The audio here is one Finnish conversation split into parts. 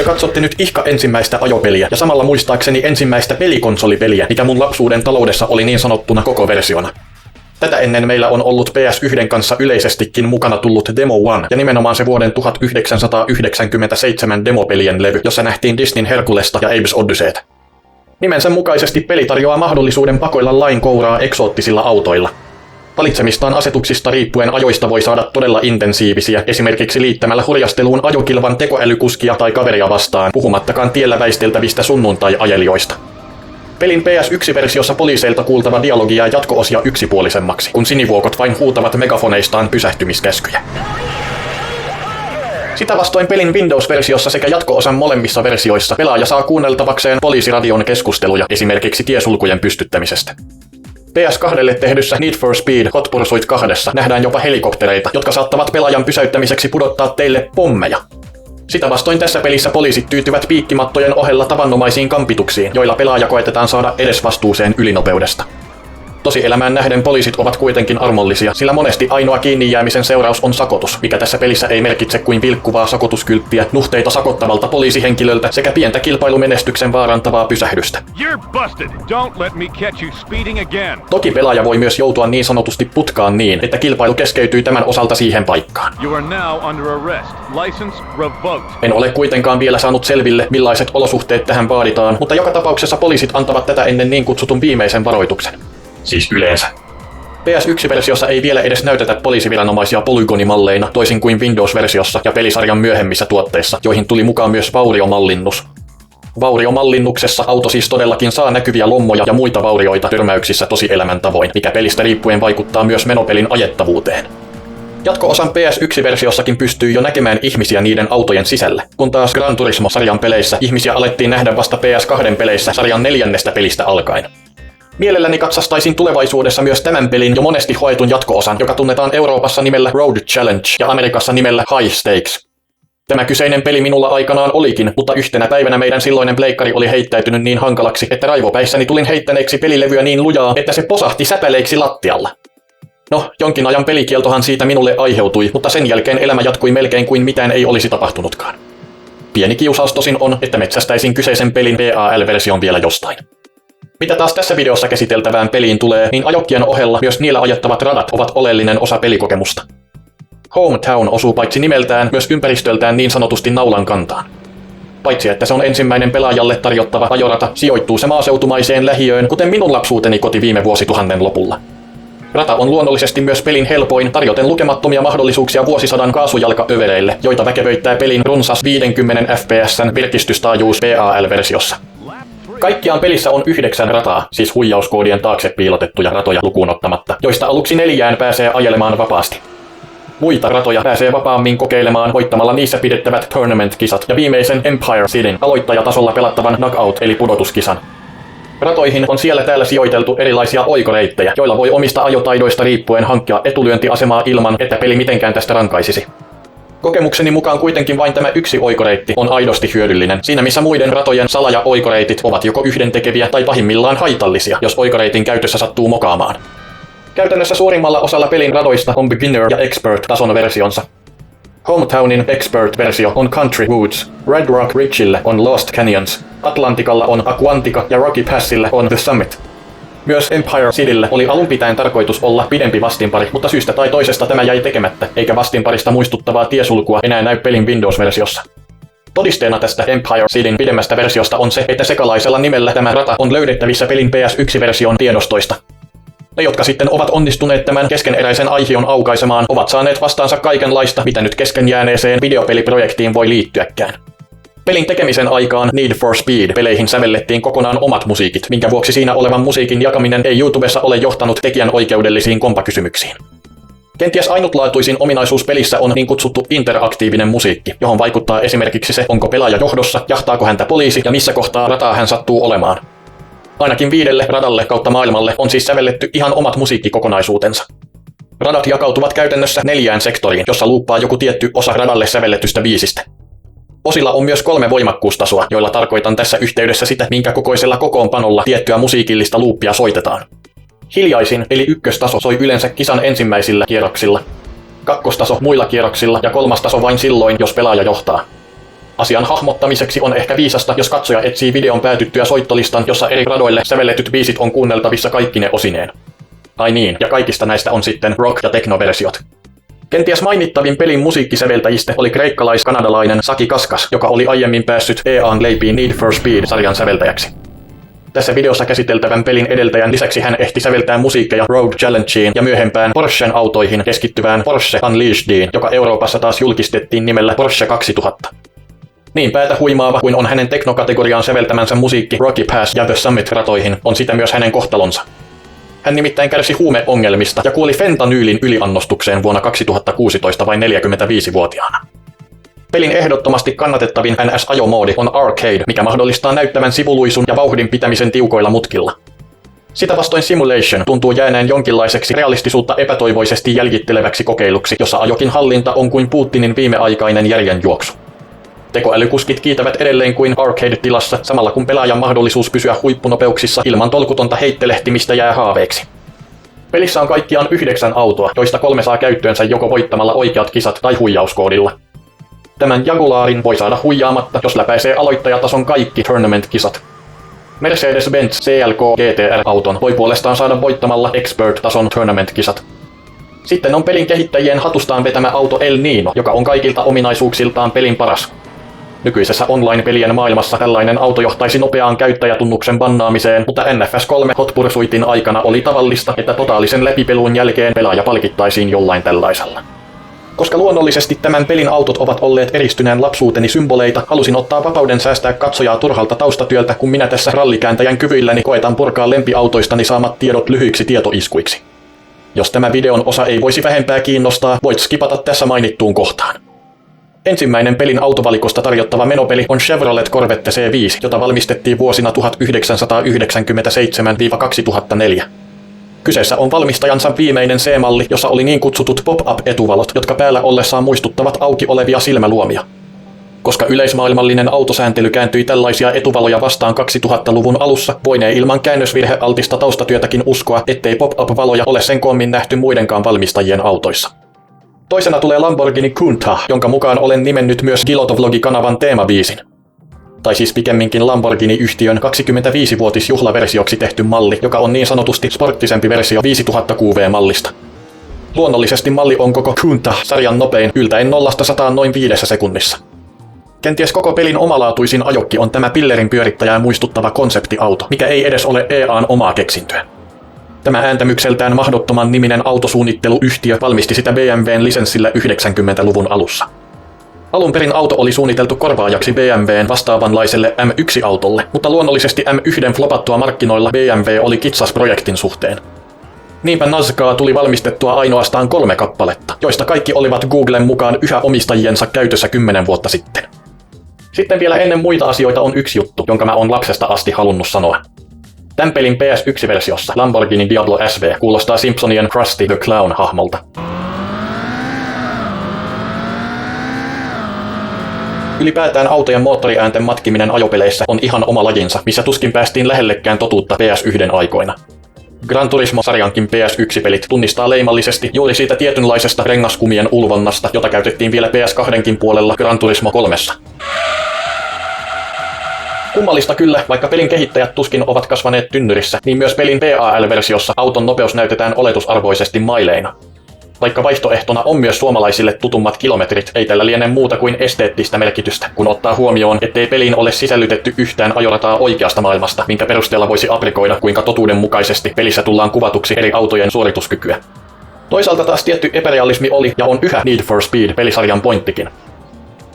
Te katsotte nyt ihka ensimmäistä ajopeliä ja samalla muistaakseni ensimmäistä pelikonsolipeliä, mikä mun lapsuuden taloudessa oli niin sanottuna koko versiona. Tätä ennen meillä on ollut PS1 kanssa yleisestikin mukana tullut Demo One, ja nimenomaan se vuoden 1997 demopelien levy, jossa nähtiin Disneyn Herkulesta ja Abe's Odysseyt. Nimensä mukaisesti peli tarjoaa mahdollisuuden pakoilla lain kouraa eksoottisilla autoilla. Valitsemistaan asetuksista riippuen ajoista voi saada todella intensiivisiä, esimerkiksi liittämällä hurjasteluun ajokilvan tekoälykuskia tai kaveria vastaan, puhumattakaan tiellä väisteltävistä sunnuntai-ajelijoista. Pelin PS1-versiossa poliiseilta kuultava dialogi jää jatko-osia yksipuolisemmaksi, kun sinivuokot vain huutavat megafoneistaan pysähtymiskäskyjä. Sitä vastoin pelin Windows-versiossa sekä jatko-osan molemmissa versioissa pelaaja saa kuunneltavakseen poliisiradion keskusteluja esimerkiksi tiesulkujen pystyttämisestä. PS2 tehdyssä Need for Speed Hot Pursuit 2 nähdään jopa helikoptereita, jotka saattavat pelaajan pysäyttämiseksi pudottaa teille pommeja. Sitä vastoin tässä pelissä poliisit tyytyvät piikkimattojen ohella tavanomaisiin kampituksiin, joilla pelaaja koetetaan saada edesvastuuseen ylinopeudesta. Tosielämään nähden poliisit ovat kuitenkin armollisia, sillä monesti ainoa kiinni jäämisen seuraus on sakotus, mikä tässä pelissä ei merkitse kuin vilkkuvaa sakotuskylttiä, nuhteita sakottavalta poliisihenkilöltä sekä pientä kilpailumenestyksen vaarantavaa pysähdystä. Toki pelaaja voi myös joutua niin sanotusti putkaan niin, että kilpailu keskeytyy tämän osalta siihen paikkaan. En ole kuitenkaan vielä saanut selville, millaiset olosuhteet tähän vaaditaan, mutta joka tapauksessa poliisit antavat tätä ennen niin kutsutun viimeisen varoituksen. Siis yleensä. PS1-versiossa ei vielä edes näytetä poliisiviranomaisia polygonimalleina, toisin kuin Windows-versiossa ja pelisarjan myöhemmissä tuotteissa, joihin tuli mukaan myös vauriomallinnus. Vauriomallinnuksessa auto siis todellakin saa näkyviä lommoja ja muita vaurioita törmäyksissä tosielämän tavoin, mikä pelistä riippuen vaikuttaa myös menopelin ajettavuuteen. Jatko-osan PS1-versiossakin pystyy jo näkemään ihmisiä niiden autojen sisällä, kun taas Gran Turismo-sarjan peleissä ihmisiä alettiin nähdä vasta PS2-peleissä sarjan 4. pelistä alkaen. Mielelläni katsastaisin tulevaisuudessa myös tämän pelin jo monesti hoetun jatko-osan, joka tunnetaan Euroopassa nimellä Road Challenge ja Amerikassa nimellä High Stakes. Tämä kyseinen peli minulla aikanaan olikin, mutta yhtenä päivänä meidän silloinen pleikkari oli heittäytynyt niin hankalaksi, että raivopäissäni tulin heittäneeksi pelilevyä niin lujaa, että se posahti säpäleiksi lattialla. No, jonkin ajan pelikieltohan siitä minulle aiheutui, mutta sen jälkeen elämä jatkui melkein kuin mitään ei olisi tapahtunutkaan. Pieni kiusaus tosin on, että metsästäisin kyseisen pelin PAL-version vielä jostain. Mitä taas tässä videossa käsiteltävään peliin tulee, niin ajokkien ohella myös niillä ajettavat radat ovat oleellinen osa pelikokemusta. Hometown osuu paitsi nimeltään, myös ympäristöltään niin sanotusti naulan kantaan. Paitsi että se on ensimmäinen pelaajalle tarjottava ajorata, sijoittuu se maaseutumaiseen lähiöön, kuten minun lapsuuteni koti viime vuosituhannen lopulla. Rata on luonnollisesti myös pelin helpoin, tarjoten lukemattomia mahdollisuuksia vuosisadan kaasujalkaövereille, joita väkevöittää pelin runsas 50 fps:n virkistystaajuus PAL-versiossa. Kaikkiaan pelissä on 9 rataa, siis huijauskoodien taakse piilotettuja ratoja lukuun ottamatta, joista aluksi 4 pääsee ajelemaan vapaasti. Muita ratoja pääsee vapaammin kokeilemaan voittamalla niissä pidettävät tournament-kisat ja viimeisen Empire Cityn aloittajatasolla pelattavan knockout eli pudotuskisan. Ratoihin on siellä täällä sijoiteltu erilaisia oikoreittejä, joilla voi omista ajotaidoista riippuen hankkia etulyöntiasemaa ilman, että peli mitenkään tästä rankaisisi. Kokemukseni mukaan kuitenkin vain tämä yksi oikoreitti on aidosti hyödyllinen, siinä missä muiden ratojen salaja-oikoreitit ovat joko yhdentekeviä tai pahimmillaan haitallisia, jos oikoreitin käytössä sattuu mokaamaan. Käytännössä suurimmalla osalla pelin radoista on Beginner- ja Expert-tason versionsa. Hometownin Expert-versio on Country Woods, Red Rock Ridgelle on Lost Canyons, Atlanticalla on Aquantica ja Rocky Passille on The Summit. Myös Empire Citylle oli alun pitäen tarkoitus olla pidempi vastinpari, mutta syystä tai toisesta tämä jäi tekemättä, eikä vastinparista muistuttavaa tiesulkua enää näy pelin Windows-versiossa. Todisteena tästä Empire Cityn pidemmästä versiosta on se, että sekalaisella nimellä tämä rata on löydettävissä pelin PS1-version tiedostoista. Ne, jotka sitten ovat onnistuneet tämän keskeneräisen aihion aukaisemaan, ovat saaneet vastaansa kaikenlaista, mitä nyt kesken jääneeseen videopeliprojektiin voi liittyäkään. Pelin tekemisen aikaan Need for Speed-peleihin sävellettiin kokonaan omat musiikit, minkä vuoksi siinä olevan musiikin jakaminen ei YouTubessa ole johtanut tekijän oikeudellisiin kompakysymyksiin. Kenties ainutlaatuisin ominaisuus pelissä on niin kutsuttu interaktiivinen musiikki, johon vaikuttaa esimerkiksi se, onko pelaaja johdossa, jahtaako häntä poliisi ja missä kohtaa rataa hän sattuu olemaan. Ainakin 5 radalle kautta maailmalle on siis sävelletty ihan omat musiikkikokonaisuutensa. Radat jakautuvat käytännössä 4 sektoriin, jossa luuppaa joku tietty osa radalle sävelletystä biisistä. Osilla on myös 3 voimakkuustasoa, joilla tarkoitan tässä yhteydessä sitä, minkä kokoisella kokoonpanolla tiettyä musiikillista luuppia soitetaan. Hiljaisin eli ykköstaso soi yleensä kisan ensimmäisillä kierroksilla, kakkostaso muilla kierroksilla ja 3. taso vain silloin, jos pelaaja johtaa. Asian hahmottamiseksi on ehkä viisasta, jos katsoja etsii videon päätyttyä soittolistan, jossa eri radoille sävelletyt biisit on kuunneltavissa kaikkine osineen. Ai niin, ja kaikista näistä on sitten rock- ja teknoversiot. Kenties mainittavin pelin musiikkisäveltäjistä oli kreikkalais-kanadalainen Saki Kaskas, joka oli aiemmin päässyt EA:n leipiin Need for Speed-sarjan säveltäjäksi. Tässä videossa käsiteltävän pelin edeltäjän lisäksi hän ehti säveltää musiikkeja Road Challengeen ja myöhempään Porschen autoihin keskittyvään Porsche Unleashediin, joka Euroopassa taas julkistettiin nimellä Porsche 2000. Niin päätä huimaava kuin on hänen teknokategoriaan säveltämänsä musiikki Rocky Pass ja The Summit-ratoihin, on sitä myös hänen kohtalonsa. Hän nimittäin kärsi huumeongelmista ja kuoli fentanyylin yliannostukseen vuonna 2016 vain 45-vuotiaana. Pelin ehdottomasti kannatettavin NS-ajomoodi on Arcade, mikä mahdollistaa näyttävän sivuluisun ja vauhdin pitämisen tiukoilla mutkilla. Sitä vastoin Simulation tuntuu jääneen jonkinlaiseksi realistisuutta epätoivoisesti jäljitteleväksi kokeiluksi, jossa ajokin hallinta on kuin Putinin viimeaikainen järjenjuoksu. Tekoälykuskit kiitävät edelleen kuin arcade-tilassa, samalla kun pelaajan mahdollisuus pysyä huippunopeuksissa ilman tolkutonta heittelehtimistä jää haaveeksi. Pelissä on kaikkiaan 9 autoa, joista 3 saa käyttöönsä joko voittamalla oikeat kisat tai huijauskoodilla. Tämän Jaguarin voi saada huijaamatta, jos läpäisee aloittajatason kaikki tournament-kisat. Mercedes-Benz CLK GTR-auton voi puolestaan saada voittamalla Expert-tason tournament-kisat. Sitten on pelin kehittäjien hatustaan vetämä auto El Nino, joka on kaikilta ominaisuuksiltaan pelin paras. Nykyisessä online-pelien maailmassa tällainen auto johtaisi nopeaan käyttäjätunnuksen bannaamiseen, mutta NFS 3 Hot Pursuitin aikana oli tavallista, että totaalisen läpipelun jälkeen pelaaja palkittaisiin jollain tällaisella. Koska luonnollisesti tämän pelin autot ovat olleet eristyneen lapsuuteni symboleita, halusin ottaa vapauden säästää katsojaa turhalta taustatyöltä, kun minä tässä rallikääntäjän kyvyilläni koetan purkaa lempiautoistani saamat tiedot lyhyiksi tietoiskuiksi. Jos tämä videon osa ei voisi vähempää kiinnostaa, voit skipata tässä mainittuun kohtaan. Ensimmäinen pelin autovalikosta tarjottava menopeli on Chevrolet Corvette C5, jota valmistettiin vuosina 1997–2004. Kyseessä on valmistajansa viimeinen C-malli, jossa oli niin kutsutut pop-up-etuvalot, jotka päällä ollessaan muistuttavat auki olevia silmäluomia. Koska yleismaailmallinen autosääntely kääntyi tällaisia etuvaloja vastaan 2000-luvun alussa, voinee ilman käännösvirhealtista taustatyötäkin uskoa, ettei pop-up-valoja ole sen koommin nähty muidenkaan valmistajien autoissa. Toisena tulee Lamborghini Countach, jonka mukaan olen nimennyt myös Gilotovlogi-kanavan teemabiisin. Tai siis pikemminkin Lamborghini-yhtiön 25-vuotisjuhlaversioksi tehty malli, joka on niin sanotusti sporttisempi versio 5000 QV-mallista. Luonnollisesti malli on koko Countach-sarjan nopein, yltäen 0–100 noin 5 sekunnissa. Kenties koko pelin omalaatuisin ajokki on tämä pillerin pyörittäjää muistuttava konseptiauto, mikä ei edes ole EA:n omaa keksintöä. Tämä ääntämykseltään mahdottoman niminen autosuunnitteluyhtiö valmisti sitä BMWn lisenssillä 90-luvun alussa. Alun perin auto oli suunniteltu korvaajaksi BMWn vastaavanlaiselle M1-autolle, mutta luonnollisesti M1 flopattua markkinoilla BMW oli kitsas projektin suhteen. Niinpä Nazcaa tuli valmistettua ainoastaan 3 kappaletta, joista kaikki olivat Googlen mukaan yhä omistajiensa käytössä 10 vuotta sitten. Sitten vielä ennen muita asioita on yksi juttu, jonka mä oon lapsesta asti halunnut sanoa. Tämän pelin PS1-versiossa Lamborghini Diablo SV kuulostaa Simpsonien Krusty the Clown-hahmolta. Ylipäätään autojen moottoriäänten matkiminen ajopeleissä on ihan oma lajinsa, missä tuskin päästiin lähellekään totuutta PS1 aikoina. Gran Turismo-sarjankin PS1-pelit tunnistaa leimallisesti juuri siitä tietynlaisesta rengaskumien ulvonnasta, jota käytettiin vielä PS2:nkin puolella Gran Turismo 3:ssa. Kummallista kyllä, vaikka pelin kehittäjät tuskin ovat kasvaneet tynnyrissä, niin myös pelin PAL-versiossa auton nopeus näytetään oletusarvoisesti maileina. Vaikka vaihtoehtona on myös suomalaisille tutummat kilometrit, ei tällä liene muuta kuin esteettistä merkitystä, kun ottaa huomioon, ettei peliin ole sisällytetty yhtään ajorataa oikeasta maailmasta, minkä perusteella voisi aprikoida, kuinka totuudenmukaisesti pelissä tullaan kuvatuksi eri autojen suorituskykyä. Toisaalta taas tietty epärealismi oli ja on yhä Need for Speed-pelisarjan pointtikin.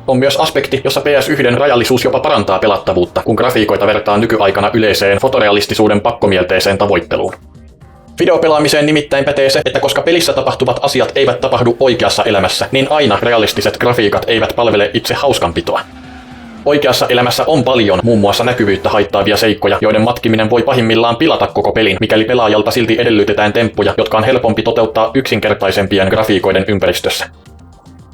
On myös aspekti, jossa PS1 rajallisuus jopa parantaa pelattavuutta, kun grafiikoita vertaa nykyaikana yleiseen fotorealistisuuden pakkomielteiseen tavoitteluun. Videopelaamiseen nimittäin pätee se, että koska pelissä tapahtuvat asiat eivät tapahdu oikeassa elämässä, niin aina realistiset grafiikat eivät palvele itse hauskanpitoa. Oikeassa elämässä on paljon muun muassa näkyvyyttä haittaavia seikkoja, joiden matkiminen voi pahimmillaan pilata koko pelin, mikäli pelaajalta silti edellytetään temppuja, jotka on helpompi toteuttaa yksinkertaisempien grafiikoiden ympäristössä.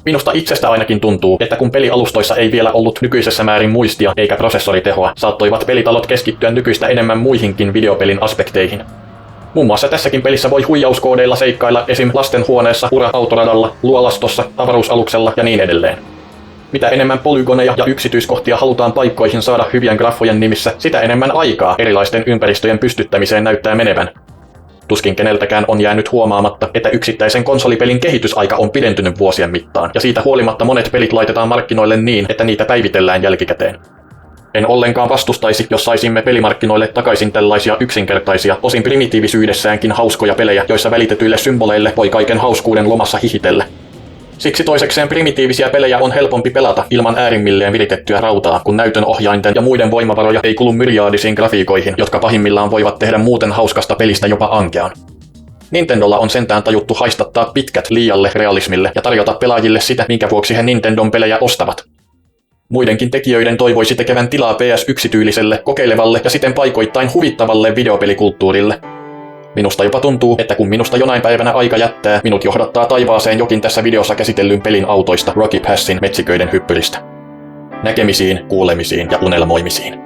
Minusta itsestä ainakin tuntuu, että kun pelialustoissa ei vielä ollut nykyisessä määrin muistia eikä prosessoritehoa, saattoivat pelitalot keskittyä nykyistä enemmän muihinkin videopelin aspekteihin. Muun muassa tässäkin pelissä voi huijauskoodeilla seikkailla esim. Lastenhuoneessa, ura-autoradalla, luolastossa, avaruusaluksella ja niin edelleen. Mitä enemmän polygoneja ja yksityiskohtia halutaan paikkoihin saada hyvien graffojen nimissä, sitä enemmän aikaa erilaisten ympäristöjen pystyttämiseen näyttää menevän. Tuskin keneltäkään on jäänyt huomaamatta, että yksittäisen konsolipelin kehitysaika on pidentynyt vuosien mittaan, ja siitä huolimatta monet pelit laitetaan markkinoille niin, että niitä päivitellään jälkikäteen. En ollenkaan vastustaisi, jos saisimme pelimarkkinoille takaisin tällaisia yksinkertaisia, osin primitiivisyydessäänkin hauskoja pelejä, joissa välitetyille symboleille voi kaiken hauskuuden lomassa hihitellä. Siksi toisekseen primitiivisiä pelejä on helpompi pelata ilman äärimmilleen viritettyä rautaa, kun näytön ohjainten ja muiden voimavaroja ei kulu myriaadisiin grafiikoihin, jotka pahimmillaan voivat tehdä muuten hauskasta pelistä jopa ankean. Nintendolla on sentään tajuttu haistattaa pitkät liialle realismille ja tarjota pelaajille sitä, minkä vuoksi he Nintendon pelejä ostavat. Muidenkin tekijöiden toivoisi tekevän tilaa PS1-tyyliselle, kokeilevalle ja siten paikoittain huvittavalle videopelikulttuurille. Minusta jopa tuntuu, että kun minusta jonain päivänä aika jättää, minut johdattaa taivaaseen jokin tässä videossa käsitellyn pelin autoista Rocky Passin metsiköiden hyppyristä. Näkemisiin, kuulemisiin ja unelmoimisiin.